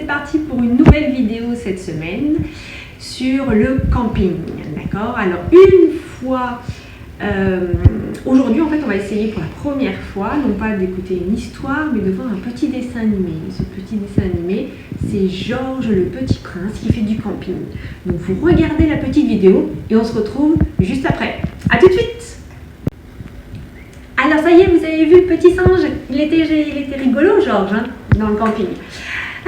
c'est parti pour une nouvelle vidéo cette semaine sur le camping, d'accord? Alors une fois, aujourd'hui en fait on va essayer pour la première fois, non pas d'écouter une histoire, mais de voir un petit dessin animé. Ce petit dessin animé, c'est Georges le Petit Prince qui fait du camping. Donc vous regardez la petite vidéo et on se retrouve juste après. A tout de suite! Alors ça y est, vous avez vu le petit singe, il était rigolo Georges, hein, dans le camping.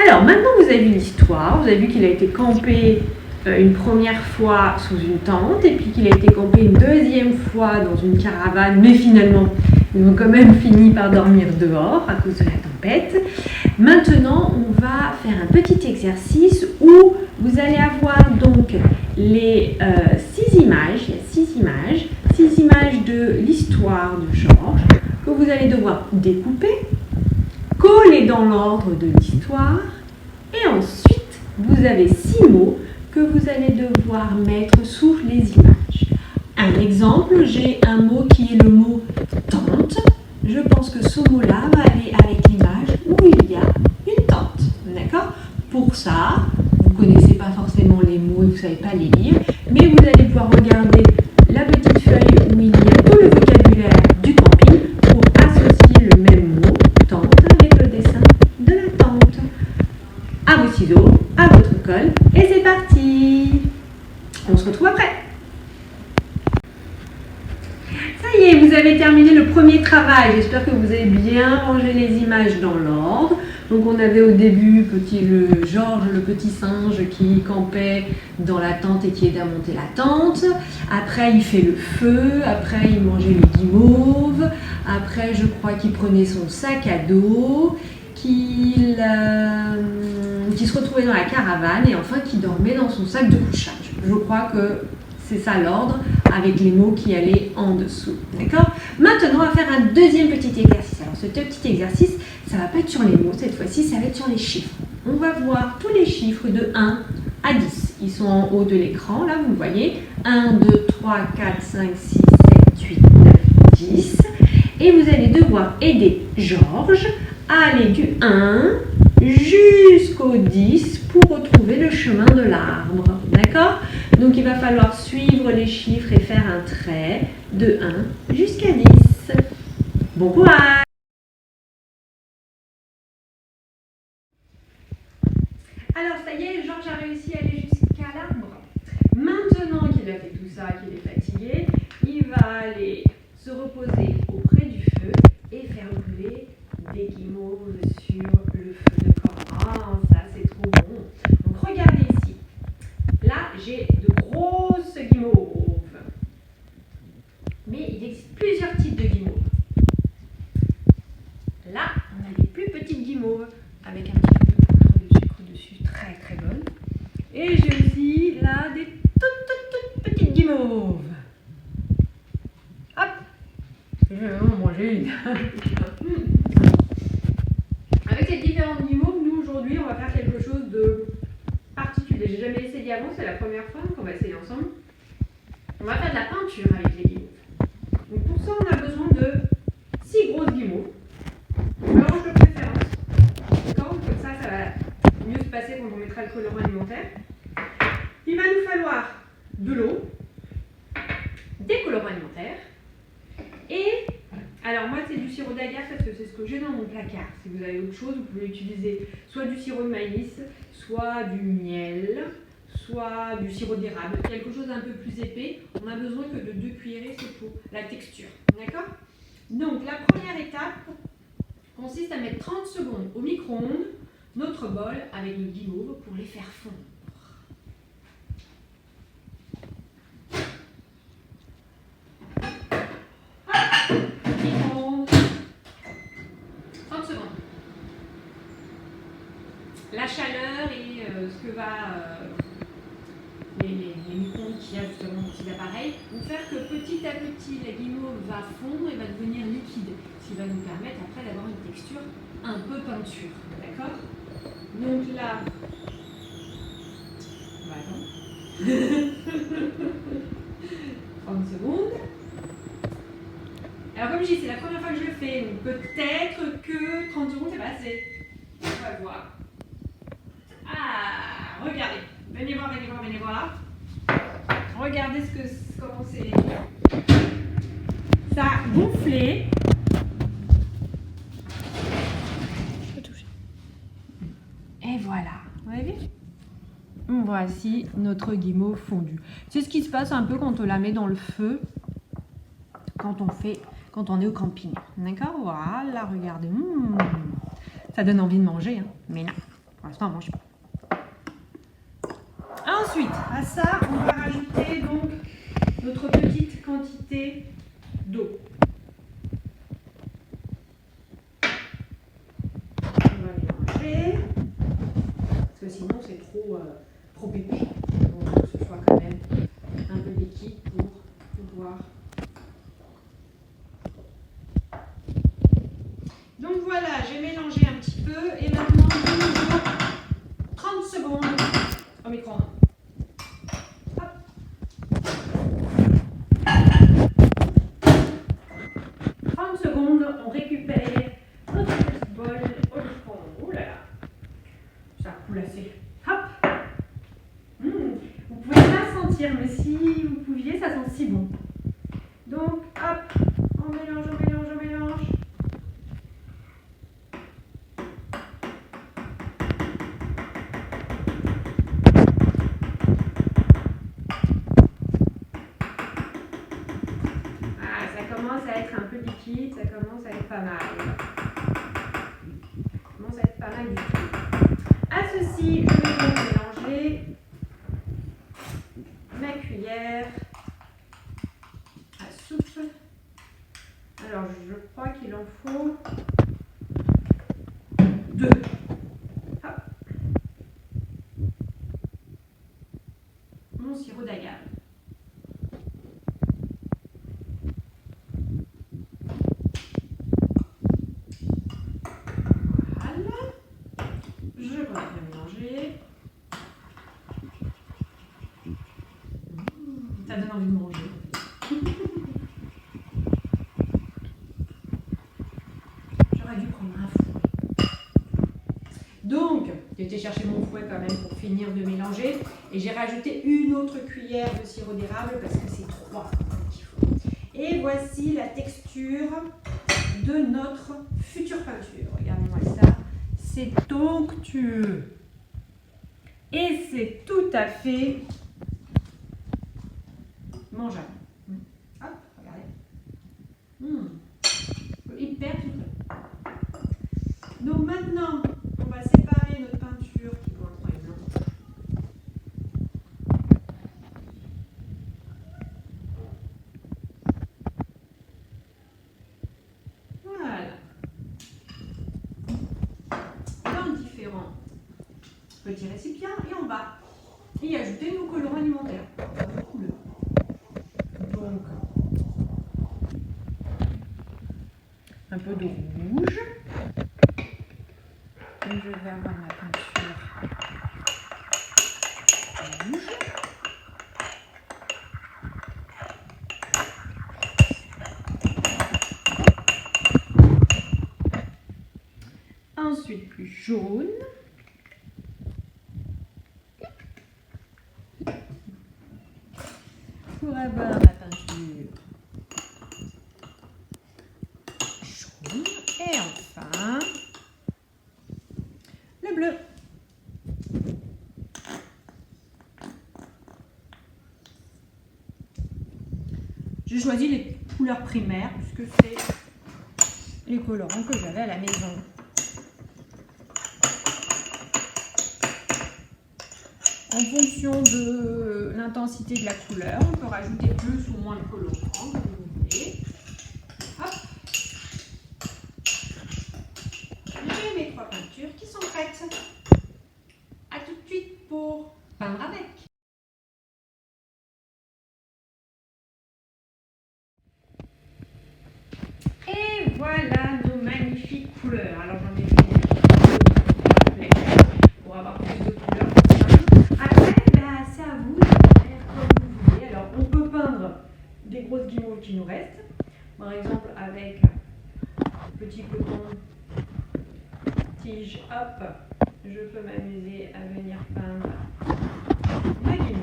Alors maintenant vous avez vu l'histoire, vous avez vu qu'il a été campé une première fois sous une tente et puis qu'il a été campé une deuxième fois dans une caravane, mais finalement ils ont quand même fini par dormir dehors à cause de la tempête. Maintenant on va faire un petit exercice où vous allez avoir donc les 6 images, il y a 6 images de l'histoire de Georges que vous allez devoir découper, coller dans l'ordre de l'histoire et ensuite vous avez 6 mots que vous allez devoir mettre sous les images. Un exemple, j'ai un mot qui est le mot tente. Je pense que ce mot-là va aller avec l'image où il y a une tente. D'accord? Pour ça, vous ne connaissez pas forcément les mots et vous ne savez pas les lire, mais vous allez pouvoir regarder la petite feuille où il y a tout le vocabulaire du camping pour associer le même mot, tente, avec le dessin de la tente. À vos ciseaux, à votre colle, et c'est parti! On se retrouve après. Ça y est, vous avez terminé le premier travail. J'espère que vous avez bien rangé les images dans l'ordre. Donc on avait au début Georges le petit singe qui campait dans la tente et qui aidait à monter la tente. Après il fait le feu, après il mangeait les guimauves, après je crois qu'il prenait son sac à dos, qu'il se retrouvait dans la caravane et enfin qu'il dormait dans son sac de couchage. Je crois que c'est ça l'ordre avec les mots qui allaient en dessous. D'accord? Maintenant, on va faire un deuxième petit exercice. Alors, ce petit exercice, ça ne va pas être sur les mots. Cette fois-ci, ça va être sur les chiffres. On va voir tous les chiffres de 1 à 10. Ils sont en haut de l'écran. Là, vous le voyez. 1, 2, 3, 4, 5, 6, 7, 8, 9, 10. Et vous allez devoir aider Georges à aller du 1 jusqu'au 10 pour retrouver le chemin de l'arbre. D'accord? Donc il va falloir suivre les chiffres et faire un trait de 1 jusqu'à 10. Bon courage! Alors ça y est, Georges a réussi à aller jusqu'à l'arbre. Maintenant qu'il a fait tout ça, qu'il est fatigué, il va aller se reposer auprès du feu et faire brûler des guimauves sur le feu de camp. Ah, ça c'est trop bon! Donc regardez ici. Là, j'ai de grosses guimauves. Mais il existe plusieurs types de guimauves. Là, on a des plus petites guimauves avec un petit peu de sucre dessus, très très bonne. Et j'ai aussi là des toutes petites guimauves. Hop! Je vais vraiment manger une. Avec ces différentes guimauves, nous aujourd'hui, on va faire quelque chose de particulier. J'ai jamais essayé avant, c'est la première fois, donc on va essayer ensemble. On va faire de la peinture avec les guimauves. Donc pour ça, on a besoin de 6 grosses guimauves. Alors de préférence. D'accord? Comme ça, ça va mieux se passer quand on mettra le colorant alimentaire. Il va nous falloir de l'eau, des colorants alimentaires et alors moi c'est du sirop d'agave parce que c'est ce que j'ai dans mon placard. Si vous avez autre chose, vous pouvez utiliser soit du sirop de maïs, soit du miel, soit du sirop d'érable, quelque chose d'un peu plus épais. On a besoin que de 2 cuillerées, c'est pour la texture. D'accord? Donc la première étape consiste à mettre 30 secondes au micro-ondes notre bol avec nos guimauves pour les faire fondre. La chaleur et ce que va les micro-ondes qu'il y a justement dans ces appareils vont faire que petit à petit la guimauve va fondre et va devenir liquide, ce qui va nous permettre après d'avoir une texture un peu peinture. D'accord? Donc là, on va attendre 30 secondes. Alors comme je dis, c'est la première fois que je le fais, donc peut-être que 30 secondes c'est pas assez. On va voir. Ah, regardez. Venez voir, venez voir, venez voir. Regardez comment c'est. Ça a gonflé. Je peux toucher. Et voilà. Vous avez vu? Voici notre guimauve fondu. C'est ce qui se passe un peu quand on la met dans le feu, quand on est au camping. D'accord? Voilà, regardez. Ça donne envie de manger, hein. Mais non, pour l'instant on ne mange pas. Ensuite, à ça, on va rajouter donc notre petite quantité d'eau. On va mélanger, parce que sinon c'est trop épais. Donc il faut que ce soit quand même un peu liquide pour pouvoir. Donc voilà, j'ai mélangé un petit peu et maintenant de nouveau 30 secondes au micro-ondes. 30 secondes, on récupère notre petit bol au micro-ondes. Ouh là là, ça coule assez. Hop. Vous pouvez pas sentir, mais si vous pouviez, ça sent si bon. Donc hop, on mélange, on mélange, on mélange. Ça commence à être un peu liquide, ça commence à être pas mal. Ça commence à être pas mal du tout. À ceci, je vais donc mélanger ma cuillère à soupe. Alors, je crois qu'il en faut 2. Hop. Mon sirop d'agave. Je vais bien mélanger. Ça donne envie de manger. J'aurais dû prendre un fouet. Donc, j'ai été chercher mon fouet quand même pour finir de mélanger. Et j'ai rajouté une autre cuillère de sirop d'érable parce que c'est 3 qu'il faut. Et voici la texture de notre future peinture. Regardez-moi ça. C'est onctueux. Et c'est tout à fait mangeable. Hop, regardez. Hyper sucré. Donc maintenant, on va séparer notre peinture qui doit être blanche. Voilà. Dans différents petits récipients et on va y ajouter nos colorants alimentaires, nos couleurs. Donc, un peu de rouge. Et je vais avoir ma peinture rouge. Ensuite, plus jaune. Pour avoir ma peinture jaune. Et enfin, le bleu. J'ai choisi les couleurs primaires puisque c'est les colorants que j'avais à la maison. En fonction de l'intensité de la couleur, on peut rajouter plus ou moins de colorant comme vous voulez. Hop. J'ai mes 3 peintures qui sont prêtes. A tout de suite pour peindre avec. Et voilà nos magnifiques couleurs. Alors j'en ai fait pour avoir plus de couleurs. Après, c'est à vous de faire comme vous voulez. Alors on peut peindre des grosses guimauves qui nous restent. Par exemple avec petit coton tige, hop, je peux m'amuser à venir peindre la guimauve.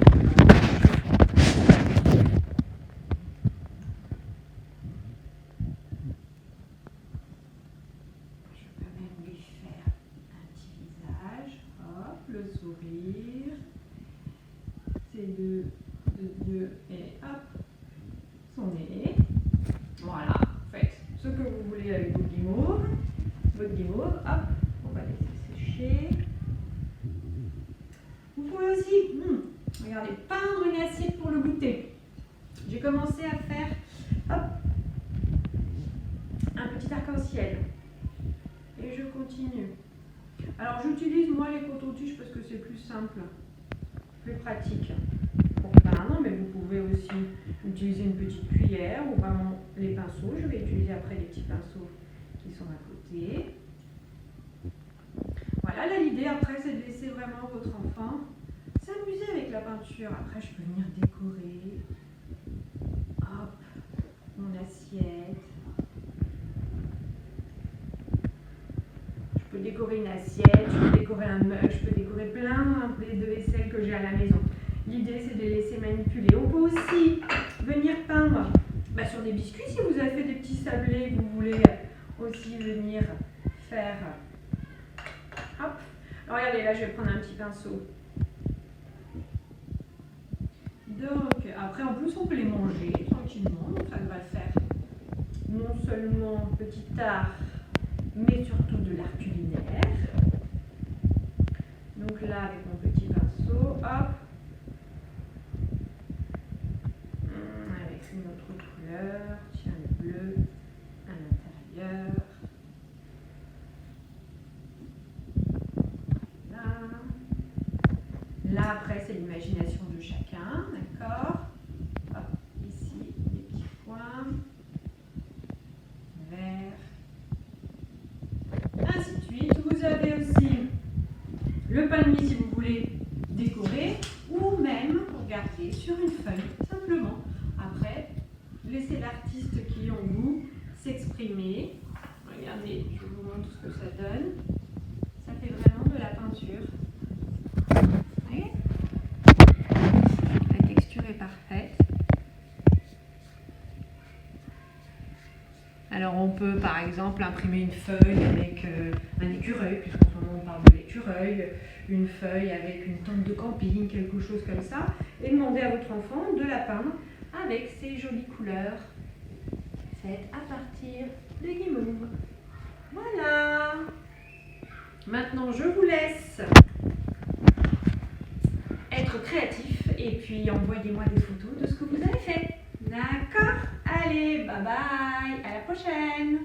Je peux même lui faire un petit visage. Hop, le sourire. Ses deux yeux et hop, son nez. Voilà, faites ce que vous voulez avec votre guimauve. Votre guimauve, hop, on va laisser sécher. Vous pouvez aussi, regardez, peindre une assiette pour le goûter. J'ai commencé à faire, hop, un petit arc-en-ciel. Et je continue. Alors j'utilise moi les coton-tiges parce que c'est plus simple, plus pratique pour peindre, mais vous pouvez aussi utiliser une petite cuillère ou vraiment les pinceaux. Je vais utiliser après les petits pinceaux qui sont à côté. Voilà, là l'idée après c'est de laisser vraiment votre enfant s'amuser avec la peinture. Après je peux venir décorer. Hop, mon assiette. Je peux décorer une assiette, je peux décorer un mug, je peux décorer plein de vaisselle que j'ai à la maison. L'idée c'est de les laisser manipuler. On peut aussi venir peindre sur des biscuits. Si vous avez fait des petits sablés, vous voulez aussi venir faire. Hop. Alors regardez, là je vais prendre un petit pinceau. Donc après en plus on peut les manger tranquillement, donc ça devrait faire non seulement petit art, mais surtout de l'art culinaire. Donc là avec mon petit pinceau, hop. Avec une autre couleur, tiens le bleu à l'intérieur. Là après c'est l'imagination de chacun, d'accord? Hop, ici des petits points, vert, ainsi de suite. Vous avez aussi le pain de mie si vous voulez décorer, ou même pour garder sur une feuille, simplement. Après, laissez l'artiste qui est en vous s'exprimer. Regardez, je vous montre ce que ça donne. Ça fait vraiment de la peinture. Vous voyez ? La texture est parfaite. Alors on peut par exemple imprimer une feuille avec un écureuil, puisqu'en ce moment on parle de l'écureuil, une feuille avec une tente de camping, quelque chose comme ça, et demander à votre enfant de la peindre avec ces jolies couleurs faites à partir de guimauve. Voilà. Maintenant je vous laisse être créatif et puis envoyez-moi des photos de ce que vous avez fait. D'accord? Allez, bye bye, à la prochaine!